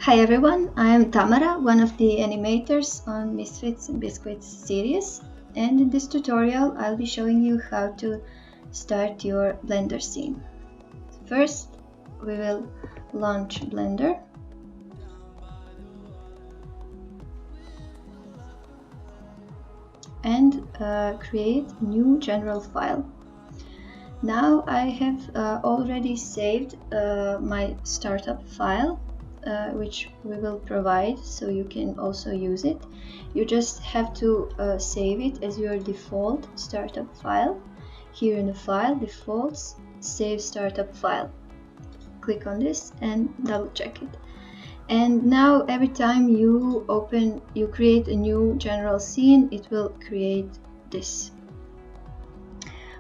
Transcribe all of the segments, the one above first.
Hi everyone, I am Tamara, one of the animators on Misfits&Biscuits series, and in this tutorial I'll be showing you how to start your Blender scene. First, we will launch Blender. And create a new general file. Now I have already saved my startup file, which we will provide so you can also use it. You just have to save it as your default startup file. Here in the file, defaults, save startup file. Click on this and double check it. And now every time you create a new general scene, it will create this.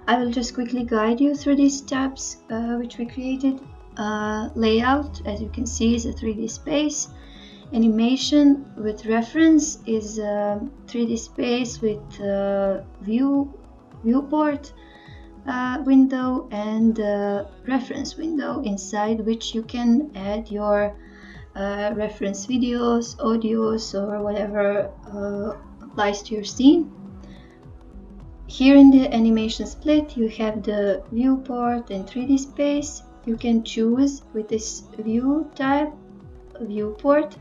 I will just quickly guide you through these tabs which we created. Layout, as you can see, is a 3D space. Animation with reference is a 3D space with viewport window and reference window, inside which you can add your reference videos, audios, or whatever applies to your scene. Here in the animation split, you have the viewport and 3D space. You can choose with this view tab, viewport,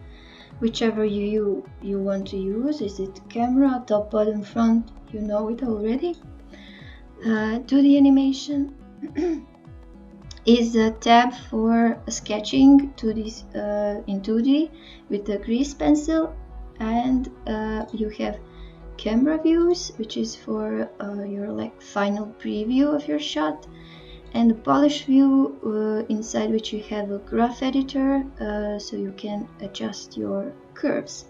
whichever you want to use. Is it camera, top, bottom, front? You know it already. 2D animation is a tab for sketching in 2D with the grease pencil, and you have camera views, which is for your final preview of your shot, and the polish view, inside which you have a graph editor, so you can adjust your curves.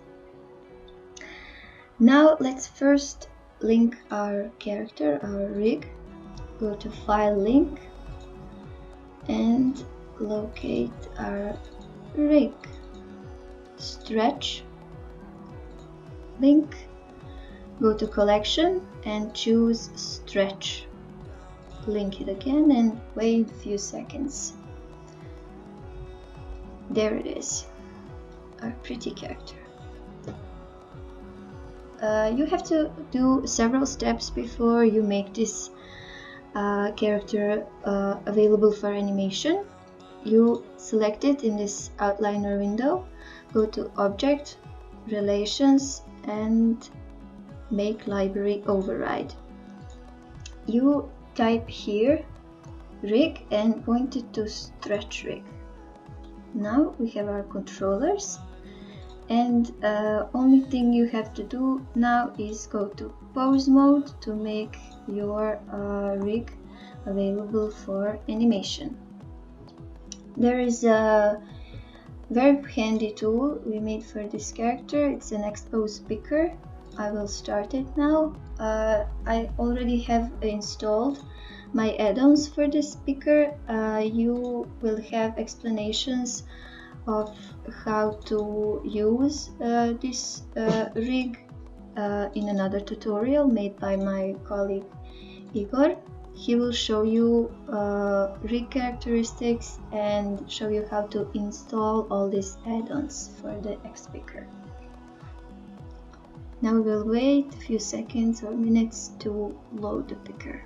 Now let's first link our character, our rig. Go to File, Link, and locate our rig. Stretch, link, go to Collection and choose Stretch. Link it again and wait a few seconds. There it is, our pretty character. You have to do several steps before you make this character available for animation. You select it in this outliner window, go to Object, Relations, and Make Library Override. You type here rig and point it to stretch rig. Now we have our controllers, and only thing you have to do now is go to pose mode to make your rig available for animation. There is a very handy tool we made for this character. It's an expose picker. I will start it now. I already have installed my add-ons for this picker. You will have explanations of how to use this rig in another tutorial made by my colleague Igor. He will show you rig characteristics and show you how to install all these add-ons for the X-Picker. Now we will wait a few seconds or minutes to load the picker.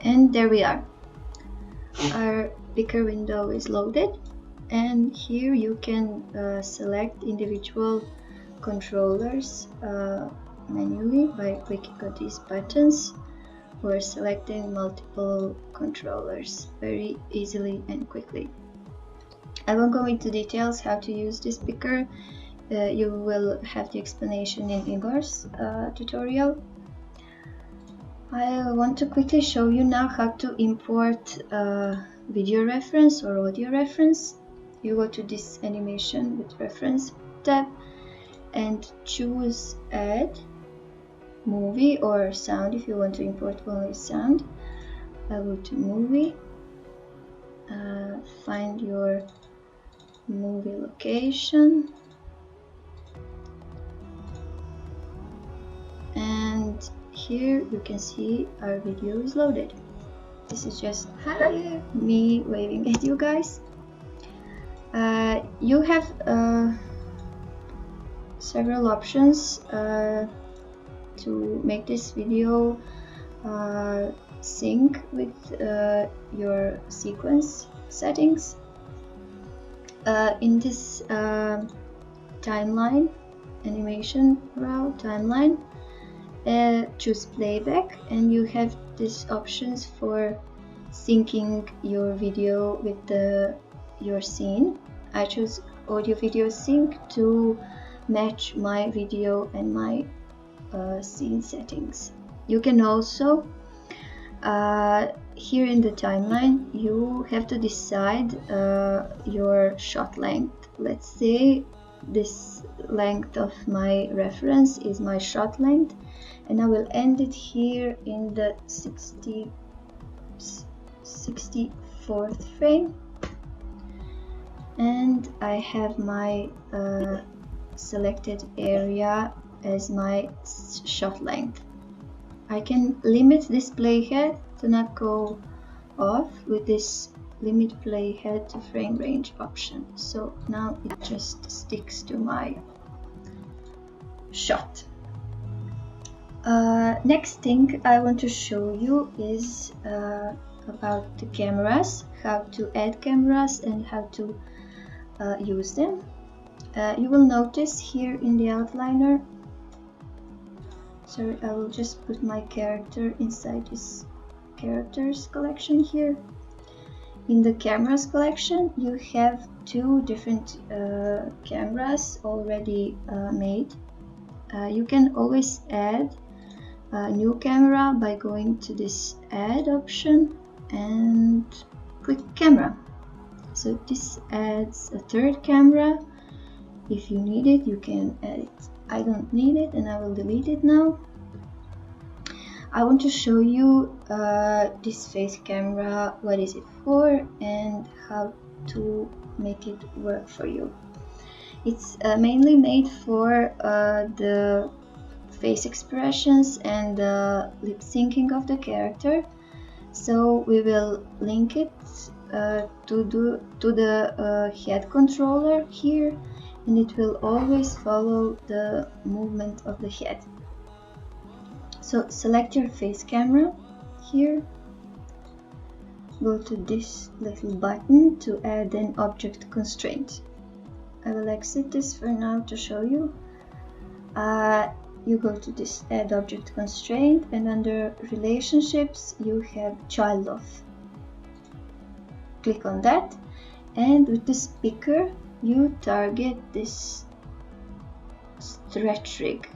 And there we are. Our picker window is loaded, and here you can select individual controllers manually by clicking on these buttons, or selecting multiple controllers very easily and quickly. I won't go into details how to use this picker. You will have the explanation in Igor's tutorial. I want to quickly show you now how to import video reference or audio reference. You go to this animation with reference tab and choose add movie or sound if you want to import only sound. I go to movie, find your movie location, and here you can see our video is loaded. This is just me waving at you guys. You have several options to make this video sync with your sequence settings. In this timeline, animation row timeline, choose playback, and you have these options for syncing your video with your scene. I choose audio video sync to match my video and my scene settings. You can also here in the timeline you have to decide your shot length. Let's say this length of my reference is my shot length, and I will end it here in the 64th frame, and I have my selected area as my shot length. I can limit this playhead to not go off with this limit playhead to frame range option. So now it just sticks to my shot. Next thing I want to show you is about the cameras, how to add cameras and how to use them. You will notice here in the outliner, sorry, I will just put my character inside this characters collection here. In the cameras collection you have two different cameras already made. You can always add a new camera by going to this add option and click camera. So this adds a third camera. If you need it, you can add it. I don't need it and I will delete it now. I want to show you this face camera, what is it for and how to make it work for you. It's mainly made for the face expressions and the lip syncing of the character. So we will link it to the head controller here, and it will always follow the movement of the head. So select your face camera here, go to this little button to add an object constraint. I will exit this for now to show you. You go to this add object constraint, and under relationships you have child of. Click on that, and with the speaker you target this stretch rig,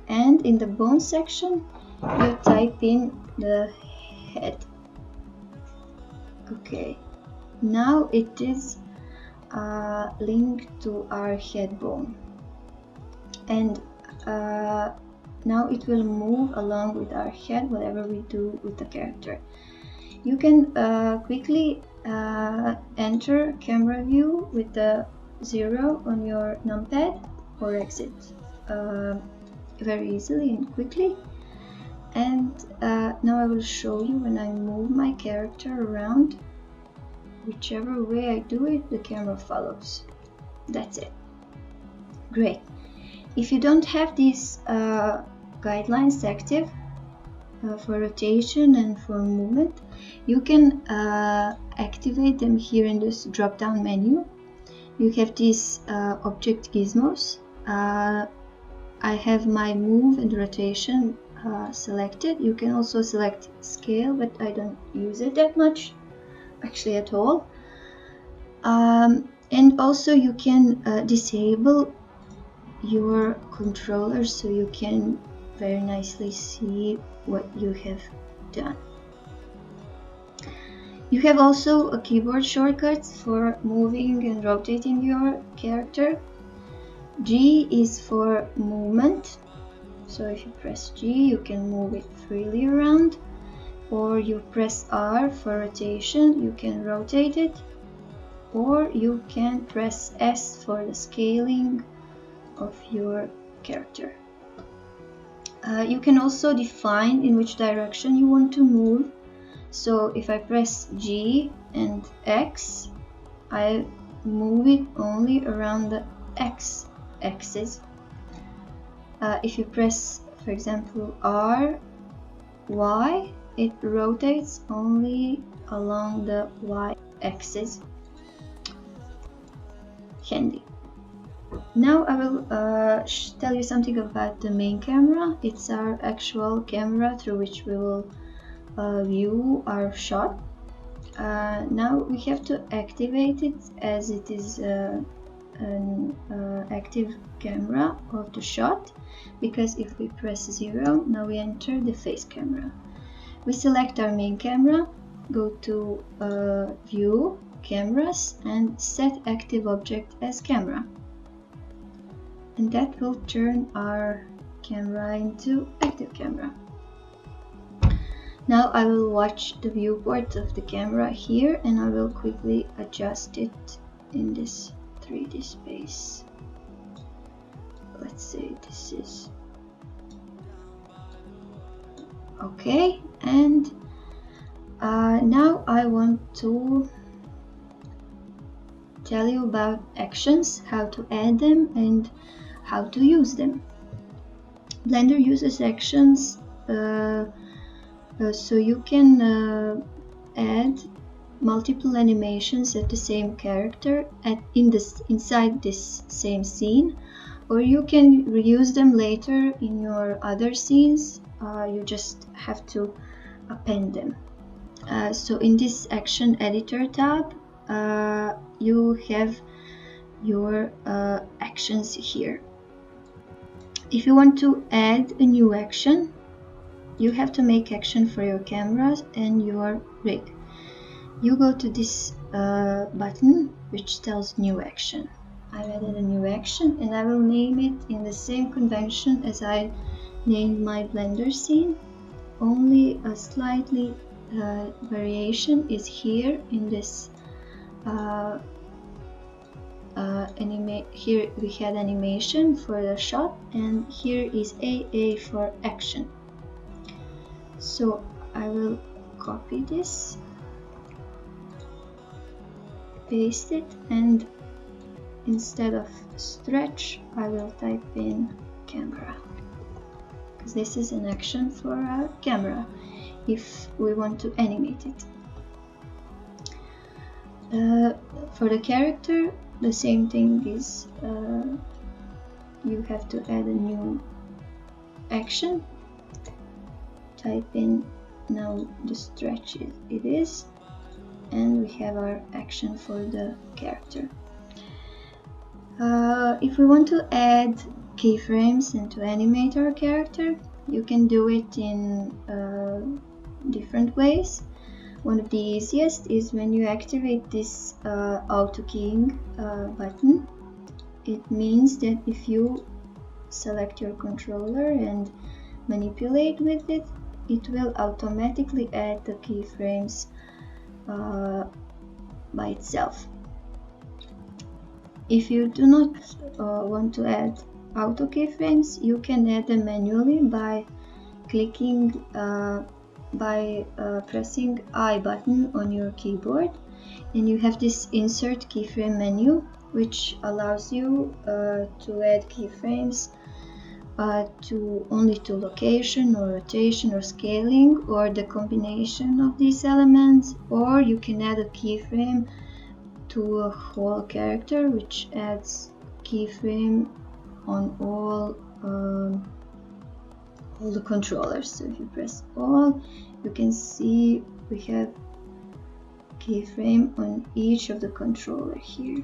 and in the bone section you type in the head. Okay, now it is linked to our head bone, and now it will move along with our head whatever we do with the character. You can quickly enter camera view with the 0 on your numpad, or exit very easily and quickly. And now I will show you when I move my character around. Whichever way I do it, the camera follows. That's it. Great. If you don't have these guidelines active for rotation and for movement, you can activate them here in this drop down menu. You have these object gizmos. I have my move and rotation selected. You can also select scale, but I don't use it that much, actually at all. And also you can disable your controller so you can very nicely see what you have done. You have also a keyboard shortcuts for moving and rotating your character. G is for movement, so if you press G you can move it freely around, or you press R for rotation, you can rotate it, or you can press S for the scaling of your character. You can also define in which direction you want to move. So if I press G and X, I move it only around the X axis. If you press, for example, R, Y, it rotates only along the Y axis. Handy. Now I will tell you something about the main camera. It's our actual camera through which we will view our shot. Now we have to activate it as it is an active camera of the shot, because if we press 0, now we enter the face camera. We select our main camera, go to View, Cameras, and set Active Object as Camera. And that will turn our camera into active camera. Now I will watch the viewport of the camera here, and I will quickly adjust it in this 3D space. Let's say this is okay, and now I want to tell you about actions, how to add them and how to use them. Blender uses actions so you can add multiple animations at the same character inside this same scene, or you can reuse them later in your other scenes. You just have to append them. So in this action editor tab, you have your actions here. If you want to add a new action, you have to make action for your cameras and your rig. You go to this button which tells new action. I've added a new action and I will name it in the same convention as I named my Blender scene. Only a slightly variation is here in this here we had animation for the shot, and here is AA for action. So I will copy this, paste it, and instead of stretch I will type in camera, because this is an action for our camera if we want to animate it. For the character, the same thing is you have to add a new action. Type in now the stretch it is, and we have our action for the character. If we want to add keyframes and to animate our character, you can do it in different ways. One of the easiest is when you activate this auto keying button. It means that if you select your controller and manipulate with it, it will automatically add the keyframes by itself. If you do not want to add auto keyframes, you can add them manually by clicking pressing I button on your keyboard, and you have this insert keyframe menu which allows you to add keyframes only to location or rotation or scaling, or the combination of these elements, or you can add a keyframe to a whole character, which adds keyframe on all the controllers. So if you press all, you can see we have keyframe on each of the controller here.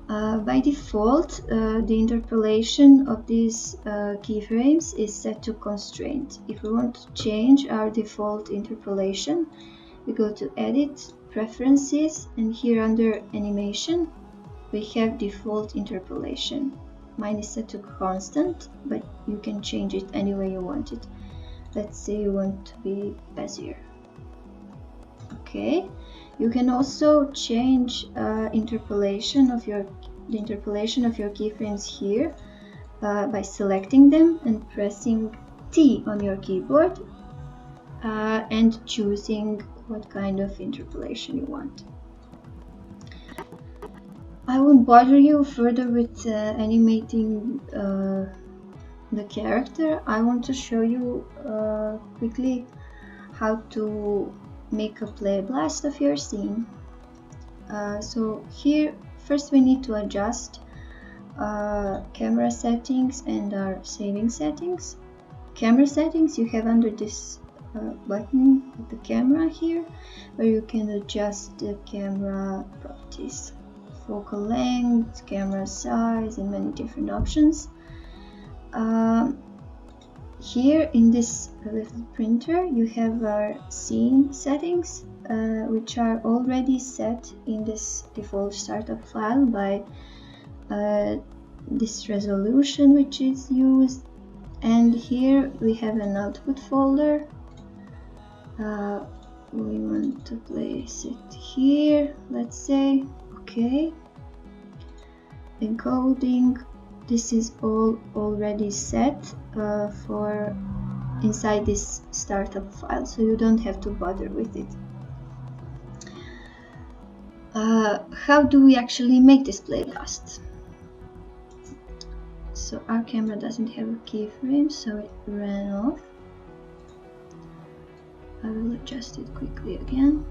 By default, the interpolation of these keyframes is set to constraint. If we want to change our default interpolation, we go to Edit, Preferences, and here under Animation, we have default interpolation. Mine is set to constant, but you can change it any way you want it. Let's say you want to be Bezier. Okay. You can also change the interpolation of your keyframes here by selecting them and pressing T on your keyboard and choosing what kind of interpolation you want. I won't bother you further with animating the character. I want to show you quickly how to make a play blast of your scene. So here first we need to adjust camera settings and our saving settings. Camera settings you have under this button with the camera here, where you can adjust the camera properties, focal length, camera size, and many different options. Here in this little printer you have our scene settings, which are already set in this default startup file by this resolution which is used, and here we have an output folder. We want to place it here, let's say. Okay, encoding, this is all already set for inside this startup file, so you don't have to bother with it. How do we actually make this play blast? So our camera doesn't have a keyframe, so it ran off. I will adjust it quickly again.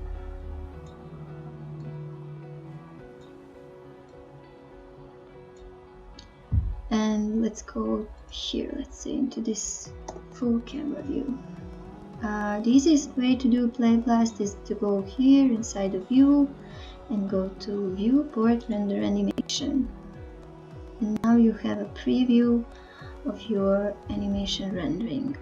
And let's go here, let's say into this full camera view. The easiest way to do play blast is to go here inside the view and go to viewport render animation. And now you have a preview of your animation rendering.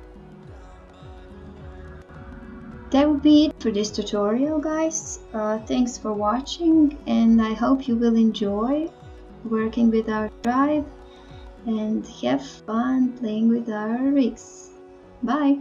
That would be it for this tutorial, guys. Thanks for watching, and I hope you will enjoy working with our tribe and have fun playing with our rigs. Bye!